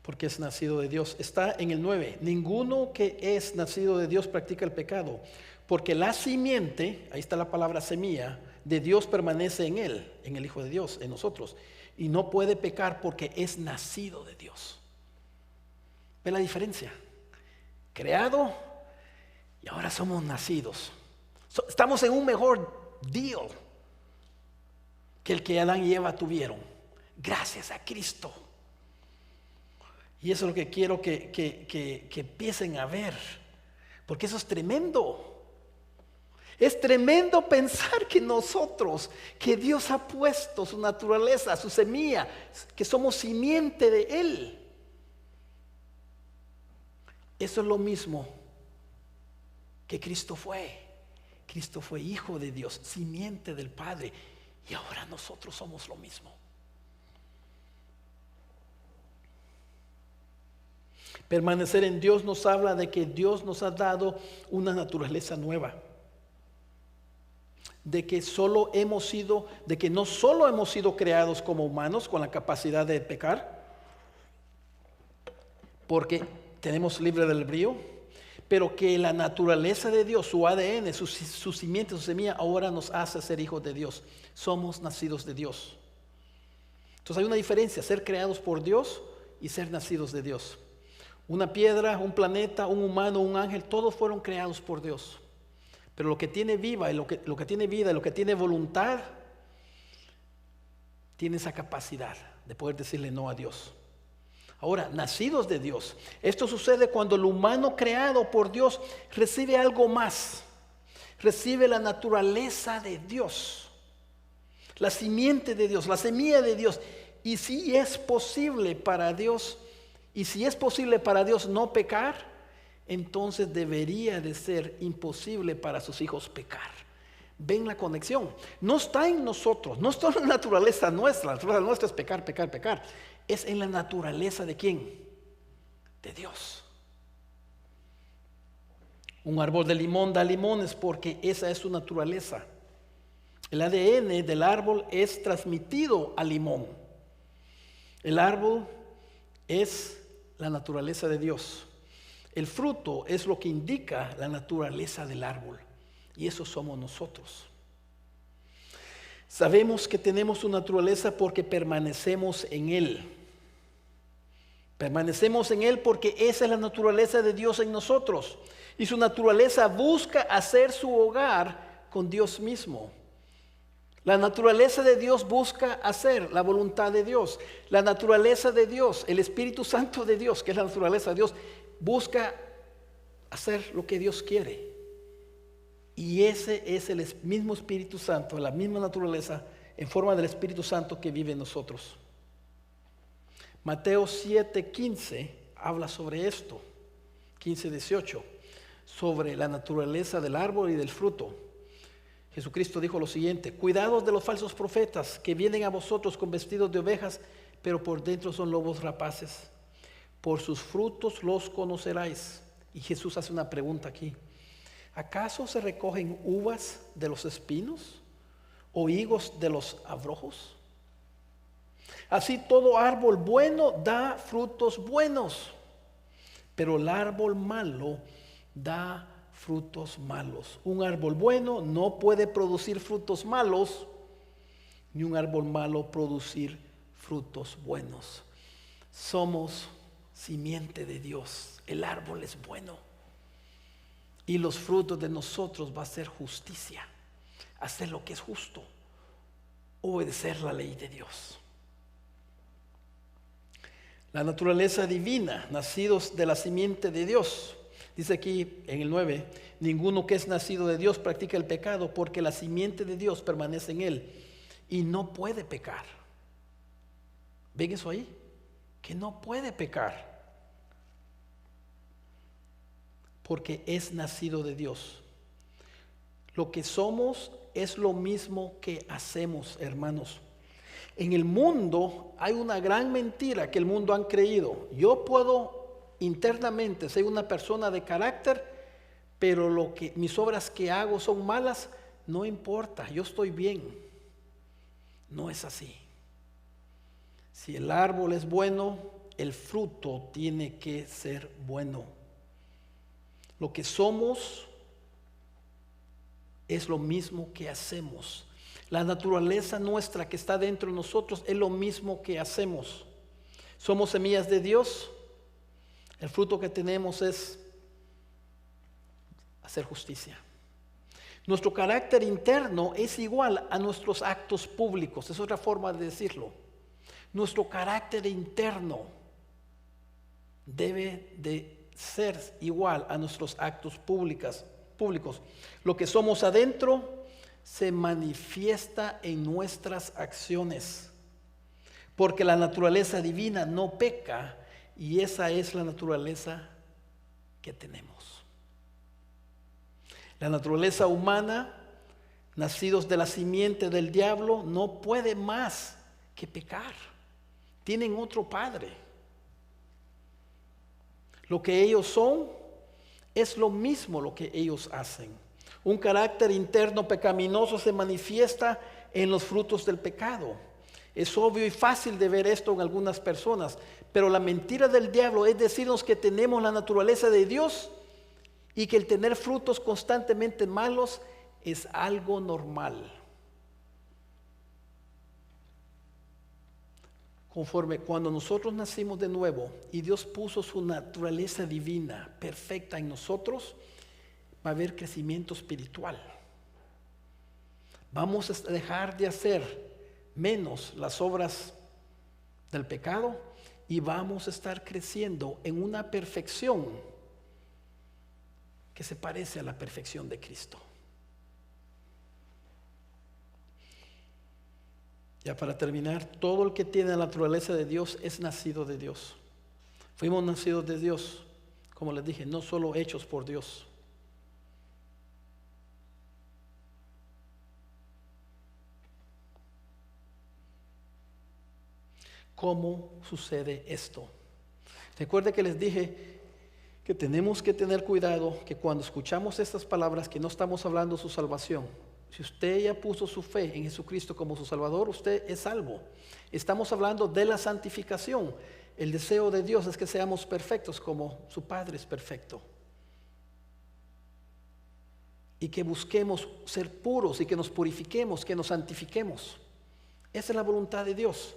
porque es nacido de Dios. Está en el 9. Ninguno que es nacido de Dios practica el pecado, porque la simiente, ahí está la palabra semilla, de Dios permanece en él, en el Hijo de Dios, en nosotros, y no puede pecar porque es nacido de Dios. ¿Ve la diferencia? Creado y ahora somos nacidos. Estamos en un mejor deal que el que Adán y Eva tuvieron, gracias a Cristo. Y eso es lo que quiero que empiecen a ver, porque eso es tremendo. Es tremendo pensar que nosotros, que Dios ha puesto su naturaleza, su semilla, que somos simiente de Él. Eso es lo mismo que Cristo fue. Cristo fue hijo de Dios, simiente del Padre, y ahora nosotros somos lo mismo. Permanecer en Dios nos habla de que Dios nos ha dado una naturaleza nueva. De que no solo hemos sido creados como humanos con la capacidad de pecar, porque tenemos libre albedrío, pero que la naturaleza de Dios, su ADN, su simiente, su semilla, ahora nos hace ser hijos de Dios. Somos nacidos de Dios. Entonces hay una diferencia, ser creados por Dios y ser nacidos de Dios. Una piedra, un planeta, un humano, un ángel, todos fueron creados por Dios. Pero lo que tiene viva y lo que tiene vida y lo que tiene voluntad, tiene esa capacidad de poder decirle no a Dios. Ahora, nacidos de Dios. Esto sucede cuando el humano creado por Dios recibe algo más. Recibe la naturaleza de Dios, la simiente de Dios, la semilla de Dios. Y si es posible para Dios, no pecar, entonces debería de ser imposible para sus hijos pecar. ¿Ven la conexión? No está en nosotros, no está en la naturaleza nuestra. La naturaleza nuestra es pecar, pecar, pecar. Es en la naturaleza ¿de quién? De Dios. Un árbol de limón da limones porque esa es su naturaleza. El ADN del árbol es transmitido al limón. El árbol es la naturaleza de Dios. El fruto es lo que indica la naturaleza del árbol. Y eso somos nosotros. Sabemos que tenemos su naturaleza porque permanecemos en Él. Permanecemos en Él porque esa es la naturaleza de Dios en nosotros. Y su naturaleza busca hacer su hogar con Dios mismo. La naturaleza de Dios busca hacer la voluntad de Dios. La naturaleza de Dios, el Espíritu Santo de Dios, que es la naturaleza de Dios, busca hacer lo que Dios quiere. Y ese es el mismo Espíritu Santo, la misma naturaleza en forma del Espíritu Santo que vive en nosotros. Mateo 7:15 habla sobre esto, 15:18, sobre la naturaleza del árbol y del fruto. Jesucristo dijo lo siguiente: cuidados de los falsos profetas que vienen a vosotros con vestidos de ovejas, pero por dentro son lobos rapaces. Por sus frutos los conoceráis. Y Jesús hace una pregunta aquí: ¿acaso se recogen uvas de los espinos o higos de los abrojos? Así todo árbol bueno da frutos buenos, pero el árbol malo da frutos malos. Un árbol bueno no puede producir frutos malos, ni un árbol malo producir frutos buenos. somos simiente de Dios. El árbol es bueno y los frutos de nosotros va a ser justicia, hacer lo que es justo, obedecer la ley de Dios. La naturaleza divina, nacidos de la simiente de Dios. Dice aquí en el 9, ninguno que es nacido de Dios practica el pecado, porque la simiente de Dios permanece en él y no puede pecar. ¿Ven eso ahí? Que no puede pecar, porque es nacido de Dios. Lo que somos es lo mismo que hacemos, hermanos. En el mundo hay una gran mentira que el mundo han creído. Yo puedo internamente ser una persona de carácter, pero mis obras que hago son malas, no importa, yo estoy bien. No es así. Si el árbol es bueno, el fruto tiene que ser bueno. Lo que somos es lo mismo que hacemos. La naturaleza nuestra que está dentro de nosotros es lo mismo que hacemos. Somos semillas de Dios. El fruto que tenemos es hacer justicia. Nuestro carácter interno es igual a nuestros actos públicos. Es otra forma de decirlo. Nuestro carácter interno debe de ser igual a nuestros actos públicos. Lo que somos adentro se manifiesta en nuestras acciones, porque la naturaleza divina no peca y esa es la naturaleza que tenemos. La naturaleza humana, nacidos de la simiente del diablo, no puede más que pecar. Tienen otro padre. Lo que ellos son es lo mismo lo que ellos hacen. Un carácter interno pecaminoso se manifiesta en los frutos del pecado. Es obvio y fácil de ver esto en algunas personas, pero la mentira del diablo es decirnos que tenemos la naturaleza de Dios y que el tener frutos constantemente malos es algo normal. Conforme cuando nosotros nacimos de nuevo y Dios puso su naturaleza divina perfecta en nosotros, va a haber crecimiento espiritual. Vamos a dejar de hacer menos las obras del pecado y vamos a estar creciendo en una perfección que se parece a la perfección de Cristo. Ya para terminar, todo el que tiene la naturaleza de Dios es nacido de Dios. Fuimos nacidos de Dios, como les dije, no solo hechos por Dios. ¿Cómo sucede esto? Recuerde que les dije que tenemos que tener cuidado, que cuando escuchamos estas palabras, que no estamos hablando de su salvación. Si usted ya puso su fe en Jesucristo como su Salvador, usted es salvo. Estamos hablando de la santificación. El deseo de Dios es que seamos perfectos como su Padre es perfecto. Y que busquemos ser puros y que nos purifiquemos, que nos santifiquemos. Esa es la voluntad de Dios.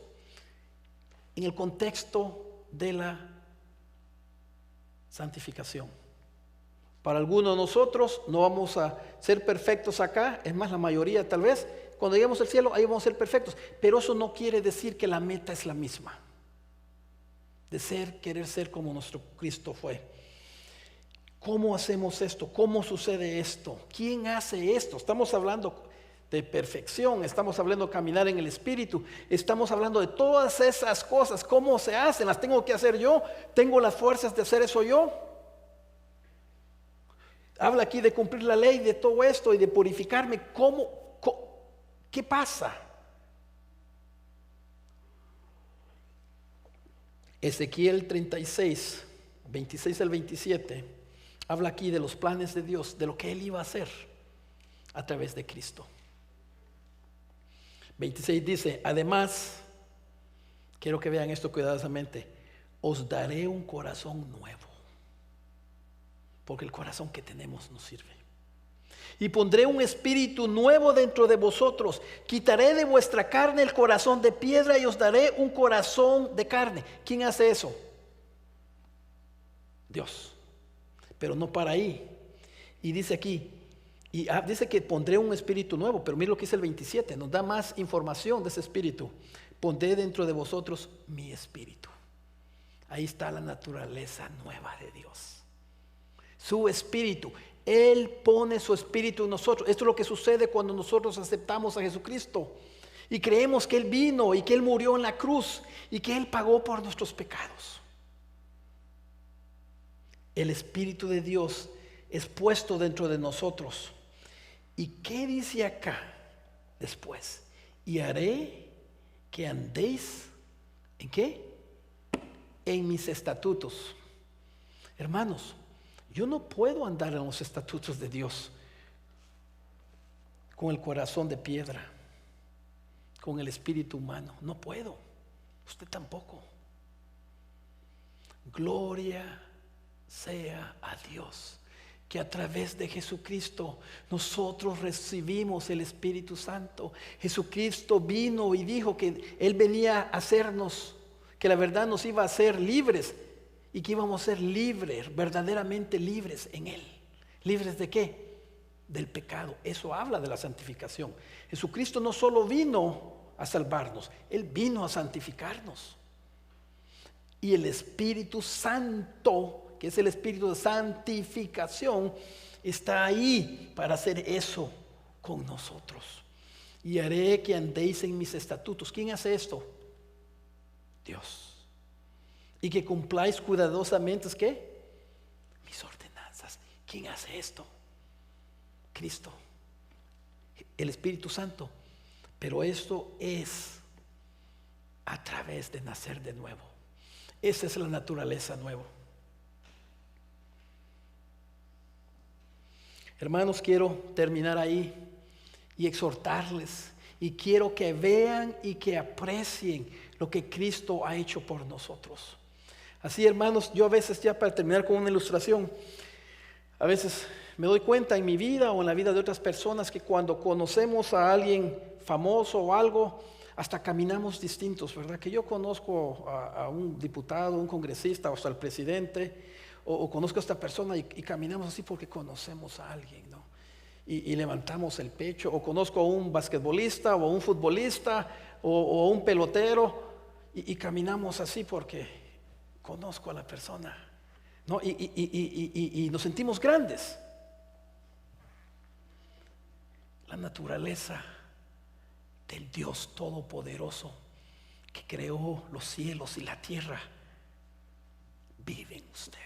En el contexto de la santificación. Para algunos de nosotros no vamos a ser perfectos acá, es más, la mayoría tal vez, cuando lleguemos al cielo ahí vamos a ser perfectos, pero eso no quiere decir que la meta es la misma, de querer ser como nuestro Cristo fue. ¿Cómo hacemos esto? ¿Cómo sucede esto? ¿Quién hace esto? Estamos hablando de perfección, estamos hablando de caminar en el Espíritu, estamos hablando de todas esas cosas. ¿Cómo se hacen? ¿Las tengo que hacer yo? ¿Tengo las fuerzas de hacer eso yo? Habla aquí de cumplir la ley, de todo esto y de purificarme. ¿Qué pasa? Ezequiel 36, 26 al 27, habla aquí de los planes de Dios, de lo que Él iba a hacer a través de Cristo. 26 dice, además, quiero que vean esto cuidadosamente, os daré un corazón nuevo. Porque el corazón que tenemos nos sirve. Y pondré un espíritu nuevo dentro de vosotros. Quitaré de vuestra carne el corazón de piedra y os daré un corazón de carne. ¿Quién hace eso? Dios. Pero no para ahí. Y dice aquí, dice que pondré un espíritu nuevo, pero mira lo que dice el 27, nos da más información de ese espíritu. Pondré dentro de vosotros mi espíritu. Ahí está la naturaleza nueva de Dios. Su espíritu. Él pone su espíritu en nosotros. Esto es lo que sucede cuando nosotros aceptamos a Jesucristo y creemos que Él vino y que Él murió en la cruz y que Él pagó por nuestros pecados. El Espíritu de Dios es puesto dentro de nosotros. ¿Y qué dice acá después? Y haré que andéis ¿en qué? En mis estatutos. Hermanos, yo no puedo andar en los estatutos de Dios con el corazón de piedra, con el espíritu humano. No puedo. Usted tampoco. Gloria sea a Dios, que a través de Jesucristo nosotros recibimos el Espíritu Santo. Jesucristo vino y dijo que Él venía a hacernos, que la verdad nos iba a hacer libres y que íbamos a ser libres, verdaderamente libres en Él. ¿Libres de qué? Del pecado. Eso habla de la santificación. Jesucristo no solo vino a salvarnos, Él vino a santificarnos. Y el Espíritu Santo, que es el espíritu de santificación, está ahí para hacer eso con nosotros. Y haré que andéis en mis estatutos. ¿Quién hace esto? Dios. Y que cumpláis cuidadosamente, ¿qué? Mis ordenanzas. ¿Quién hace esto? Cristo, el Espíritu Santo. Pero esto es a través de nacer de nuevo. Esa es la naturaleza nueva. Hermanos, quiero terminar ahí y exhortarles, y quiero que vean y que aprecien lo que Cristo ha hecho por nosotros. Así, hermanos, yo a veces, ya para terminar con una ilustración, a veces me doy cuenta en mi vida o en la vida de otras personas que cuando conocemos a alguien famoso o algo, hasta caminamos distintos, ¿verdad? Que yo conozco a un diputado, un congresista, o hasta el presidente, o conozco a esta persona y caminamos así porque conocemos a alguien, ¿no? Y levantamos el pecho. O conozco a un basquetbolista o a un futbolista o a un pelotero y caminamos así porque conozco a la persona, ¿no? Y nos sentimos grandes. La naturaleza del Dios Todopoderoso que creó los cielos y la tierra vive en usted.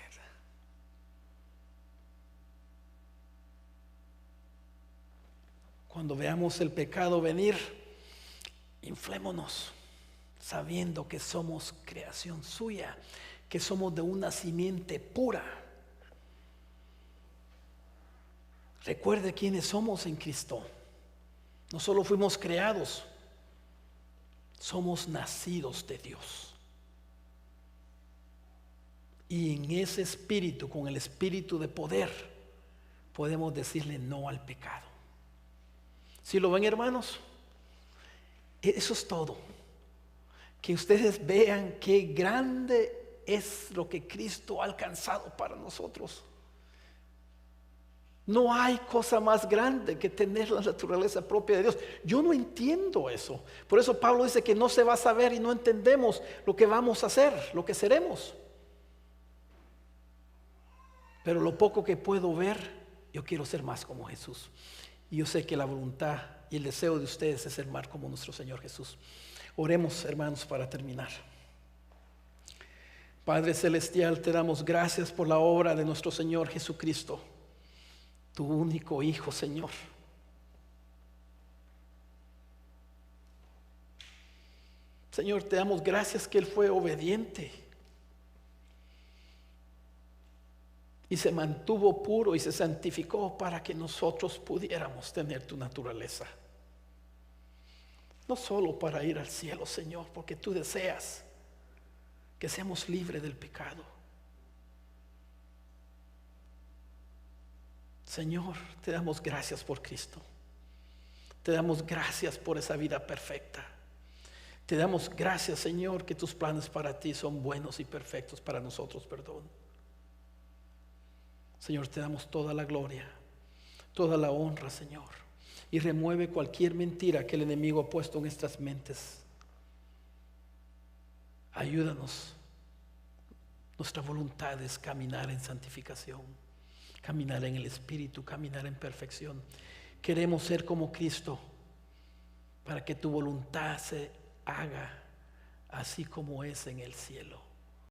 Cuando veamos el pecado venir, inflémonos, sabiendo que somos creación suya, que somos de una simiente pura. Recuerde quiénes somos en Cristo. No solo fuimos creados, somos nacidos de Dios. Y en ese espíritu, con el espíritu de poder, podemos decirle no al pecado. ¿Sí lo ven, hermanos? Eso es todo. Que ustedes vean qué grande es lo que Cristo ha alcanzado para nosotros. No hay cosa más grande que tener la naturaleza propia de Dios. Yo no entiendo eso. Por eso Pablo dice que no se va a saber y no entendemos lo que vamos a hacer, lo que seremos. Pero lo poco que puedo ver, yo quiero ser más como Jesús. Y yo sé que la voluntad y el deseo de ustedes es ser más como nuestro Señor Jesús. Oremos, hermanos, para terminar. Padre Celestial, te damos gracias por la obra de nuestro Señor Jesucristo, tu único Hijo, Señor. Señor, te damos gracias que Él fue obediente y se mantuvo puro y se santificó para que nosotros pudiéramos tener tu naturaleza. No solo para ir al cielo, Señor, porque tú deseas que seamos libres del pecado, Señor, te damos gracias por Cristo. Te damos gracias por esa vida perfecta. Te damos gracias, Señor, que tus planes para ti son buenos y perfectos para nosotros, perdón. Señor, te damos toda la gloria, toda la honra, Señor. Y remueve cualquier mentira que el enemigo ha puesto en nuestras mentes. Ayúdanos. Nuestra voluntad es caminar en santificación, caminar en el Espíritu, caminar en perfección. Queremos ser como Cristo, para que tu voluntad se haga así como es en el cielo.